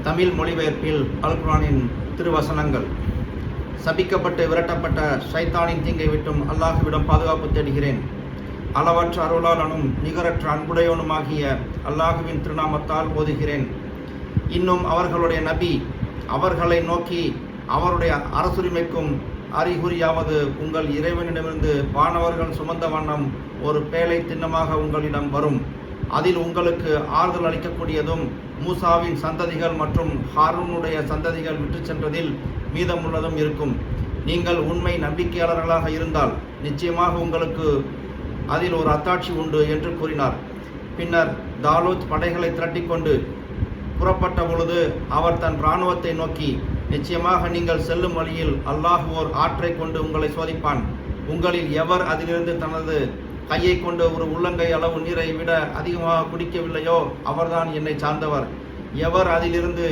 தமிழ் மொழிபெயர்ப்பில் அல் குர்ஆனின் திருவசனங்கள். சபிக்கப்பட்டு விரட்டப்பட்ட ஷைத்தானின் தீங்கை விட்டும் அல்லாஹ்விடம் பாதுகாப்பு தேடுகிறேன். அளவற்ற அருளாளனும் நிகரற்ற அன்புடையவனுமாகிய அல்லாஹுவின் திருநாமத்தால் ஓதுகிறேன். இன்னும் அவர்களுடைய நபி அவர்களை நோக்கி, அவருடைய அரசுரிமைக்கும் அறிகுறியாவது உங்கள் இறைவனிடமிருந்து வானவர்கள் சுமந்த வண்ணம் ஒரு பேழை திண்ணமாக உங்களிடம் வரும். அதில் உங்களுக்கு ஆறுதல் அளிக்கக்கூடியதும் மூசாவின் சந்ததிகள் மற்றும் ஹாரூனுடைய சந்ததிகள் விட்டு சென்றதில் மீதமுள்ளதும் இருக்கும். நீங்கள் உண்மை நம்பிக்கையாளர்களாக இருந்தால் நிச்சயமாக உங்களுக்கு அதில் ஒரு அத்தாட்சி உண்டு என்று கூறினார். பின்னர் தாலூத் படைகளை திரட்டிக்கொண்டு புறப்பட்ட பொழுது அவர் தன் இராணுவத்தை நோக்கி, நிச்சயமாக நீங்கள் செல்லும் வழியில் அல்லாஹ் ஓர் ஆற்றை கொண்டு உங்களை சோதிப்பான். உங்களில் எவர் அதிலிருந்து தனது கையை கொண்டு ஒரு உள்ளங்கை அளவு நீரை விட அதிகமாக குடிக்கவில்லையோ அவர்தான் என்னை சார்ந்தவர். எவர் அதிலிருந்து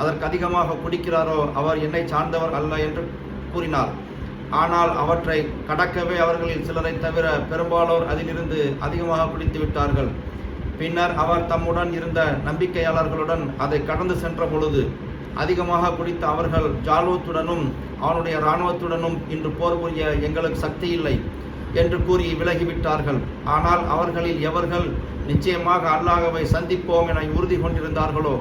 அதற்கு அதிகமாக குடிக்கிறாரோ அவர் என்னை சார்ந்தவர் அல்ல என்று கூறினார். ஆனால் அவற்றை கடக்கவே அவர்களில் சிலரை தவிர பெரும்பாலோர் அதிலிருந்து அதிகமாக குடித்து விட்டார்கள். பின்னர் அவர் தம்முடன் இருந்த நம்பிக்கையாளர்களுடன் அதை கடந்து சென்ற பொழுது அதிகமாக குடித்த அவர்கள் ஜாலூத்துடனும் அவனுடைய இராணுவத்துடனும் இன்று போர் புரிய எங்களுக்கு சக்தி இல்லை என்று கூறி விலகிவிட்டார்கள். ஆனால் அவர்களில் எவர்கள் நிச்சயமாக அல்லாஹ்வை சந்திப்போம் என உறுதி கொண்டிருந்தார்களோ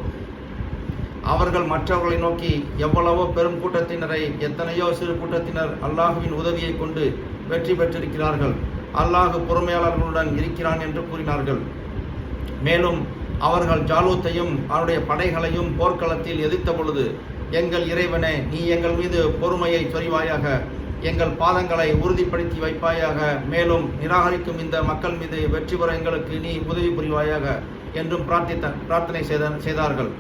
அவர்கள் மற்றவர்களை நோக்கி, எவ்வளவோ பெரும் கூட்டத்தினரை எத்தனையோ சிறு கூட்டத்தினர் அல்லாஹுவின் உதவியை கொண்டு வெற்றி பெற்றிருக்கிறார்கள். அல்லாஹ் பொறுமையாளர்களுடன் இருக்கிறான் என்று கூறினார்கள். மேலும் அவர்கள் ஜாலூத்தையும் அவருடைய படைகளையும் போர்க்களத்தில் எதிர்த்த பொழுது, எங்கள் இறைவனே, நீ எங்கள் மீது பொறுமையை சொரிவாயாக, எங்கள் பாதங்களை உறுதிப்படுத்தி வைப்பாயாக, மேலும் நிராகரிக்கும் இந்த மக்கள் மீது வெற்றி பெற எங்களுக்கு நீ உதவி புரிவாயாக என்றும் பிரார்த்தனை செய்தார்கள்.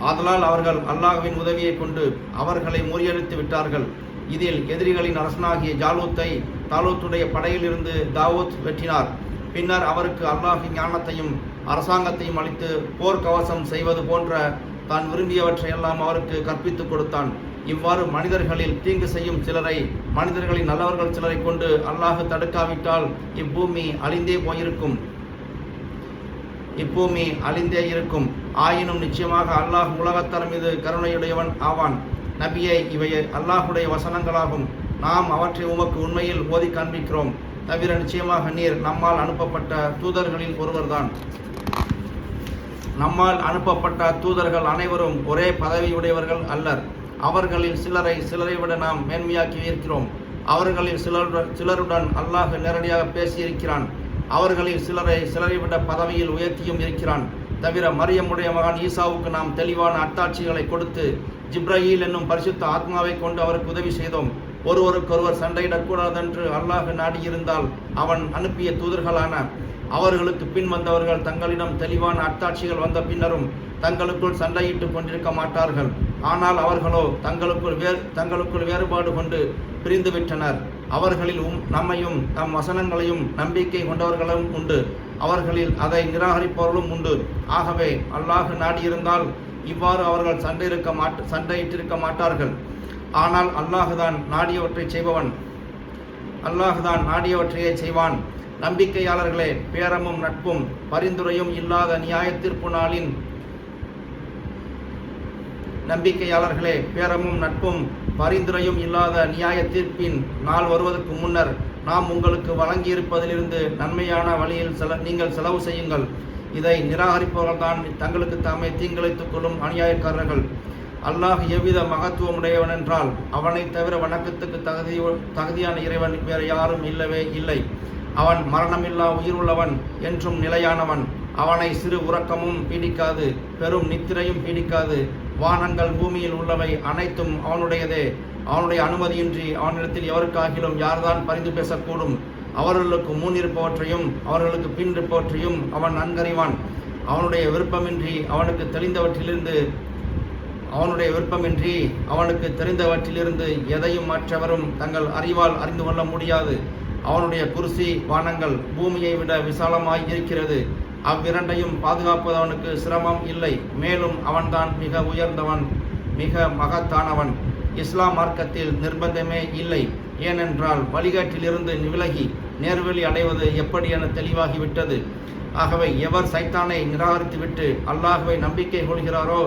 ஆதலால் அவர்கள் அல்லாஹ்வின் உதவியை கொண்டு அவர்களை முறியடித்து விட்டார்கள். இதில் எதிரிகளின் அரசனாகிய ஜாலூத்தை தாலூத்துடைய படையிலிருந்து தாவூத் வெற்றினார். பின்னர் அவருக்கு அல்லாஹ் ஞானத்தையும் அரசாங்கத்தையும் அளித்து போர்க்கவசம் செய்வது போன்ற தான் விரும்பியவற்றையெல்லாம் அவருக்கு கற்பித்துக் கொடுத்தான். இவ்வாறு மனிதர்களில் தீங்கு செய்யும் சிலரை, மனிதர்களின் நல்லவர்கள் சிலரை கொண்டு அல்லாஹ் தடுக்காவிட்டால் இப்பூமி அழிந்தே இருக்கும். ஆயினும் நிச்சயமாக அல்லாஹ் உலகத்தர் மீது கருணையுடையவன் ஆவான். நபியே, இவை அல்லாஹுடைய வசனங்களாகும். நாம் அவற்றை உமக்கு உண்மையில் ஓதி காண்பிக்கிறோம். தவிர நிச்சயமாக நீர் நம்மால் அனுப்பப்பட்ட தூதர்களில் ஒருவர்தான். நம்மால் அனுப்பப்பட்ட தூதர்கள் அனைவரும் ஒரே பதவியுடையவர்கள் அல்லர். அவர்களில் சிலரை விட நாம் மேன்மையாக்கி இருக்கிறோம். அவர்களில் சிலருடன் அல்லாஹ் நேரடியாக பேசியிருக்கிறான். அவர்களில் சிலரை விட பதவியில் உயர்த்தியும் இருக்கிறான். தவிர மரியமுடைய மகன் ஈசாவுக்கு நாம் தெளிவான அத்தாட்சிகளை கொடுத்து ஜிப்ரயீல் என்னும் பரிசுத்த ஆத்மாவை கொண்டு அவருக்கு உதவி செய்தோம். ஒருவருக்கொருவர் சண்டையிடக்கூடாதென்று அல்லாஹ் நாடியிருந்தால் அவன் அனுப்பிய தூதர்களான அவர்களுக்கு பின் வந்தவர்கள் தங்களிடம் தெளிவான அத்தாட்சிகள் வந்த பின்னரும் தங்களுக்குள் சண்டையிட்டு கொண்டிருக்க மாட்டார்கள். ஆனால் அவர்களோ தங்களுக்குள் வேறுபாடு கொண்டு பிரிந்துவிட்டனர். அவர்களில் நம்மையும் நம் வசனங்களையும் நம்பிக்கை கொண்டவர்களும் உண்டு. அவர்களில் அதை நிராகரிப்பவர்களும் உண்டு. ஆகவே அல்லாஹ் நாடியிருந்தால் இவ்வாறு அவர்கள் சண்டையிட்டிருக்க மாட்டார்கள். ஆனால் அல்லாஹுதான் நாடியவற்றையே செய்வான். நம்பிக்கையாளர்களே, பேரமும் நட்பும் பரிந்துரையும் இல்லாத நியாய தீர்ப்பு நாளின் நாள் வருவதற்கு முன்னர் நாம் உங்களுக்கு வழங்கியிருப்பதிலிருந்து நன்மையான வழியில் நீங்கள் செலவு செய்யுங்கள். இதை நிராகரிப்பவர்கள் தான் தங்களுக்கு தாமே தீங்கிழைத்துக் கொள்ளும் அநியாயக்காரர்கள். அல்லாஹ் எவ்வித மகத்துவமுடையவன் என்றால் அவனை தவிர வணக்கத்துக்கு தகுதியான இறைவன் வேறு யாரும் இல்லவே இல்லை. அவன் மரணமில்லா உயிர் உள்ளவன் என்றும் நிலையானவன். அவனை சிறு உறக்கமும் பீடிக்காது, பெரும் நித்திரையும் பீடிக்காது. வானங்கள் பூமியில் உள்ளவை அனைத்தும் அவனுடையதே. அவனுடைய அனுமதியின்றி அவனிடத்தில் எவருக்காகிலும் யார்தான் பரிந்து பேசக்கூடும்? அவர்களுக்கு முன் இருப்பவற்றையும் அவர்களுக்கு பின் இருப்பவற்றையும் அவன் நன்கறிவான். அவனுடைய விருப்பமின்றி அவனுக்கு தெரிந்தவற்றிலிருந்து எதையும் மற்றவரும் தங்கள் அறிவால் அறிந்து கொள்ள முடியாது. அவனுடைய குர்சி வானங்கள் பூமியை விட விசாலமாய் இருக்கிறது. அவ்விரண்டையும் பாதுகாப்பது அவனுக்கு சிரமம் இல்லை. மேலும் அவன்தான் மிக உயர்ந்தவன், மிக மகத்தானவன். இஸ்லாம் மார்க்கத்தில் நிர்பந்தமே இல்லை. ஏனென்றால் வழிகாட்டிலிருந்து விலகி நேர்வழி அடைவது எப்படி என தெளிவாகிவிட்டது. ஆகவே எவர் சைத்தானை நிராகரித்துவிட்டு அல்லாஹ்வை நம்பிக்கை கொள்கிறாரோ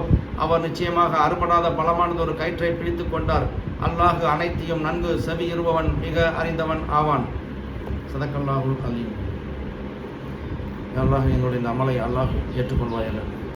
அவர் நிச்சயமாக அறுபடாத பலமானது ஒரு கயிற்றை பிடித்து கொண்டார். அல்லாஹ் அனைத்தையும் நன்கு செவியுறுபவன், மிக அறிந்தவன் ஆவான். சதக்கல்லாஹுல் அலீம். அல்லாஹ் எங்களுடைய இந்த அமலை அல்லாஹ் ஏற்றுக்கொள்வாயாக.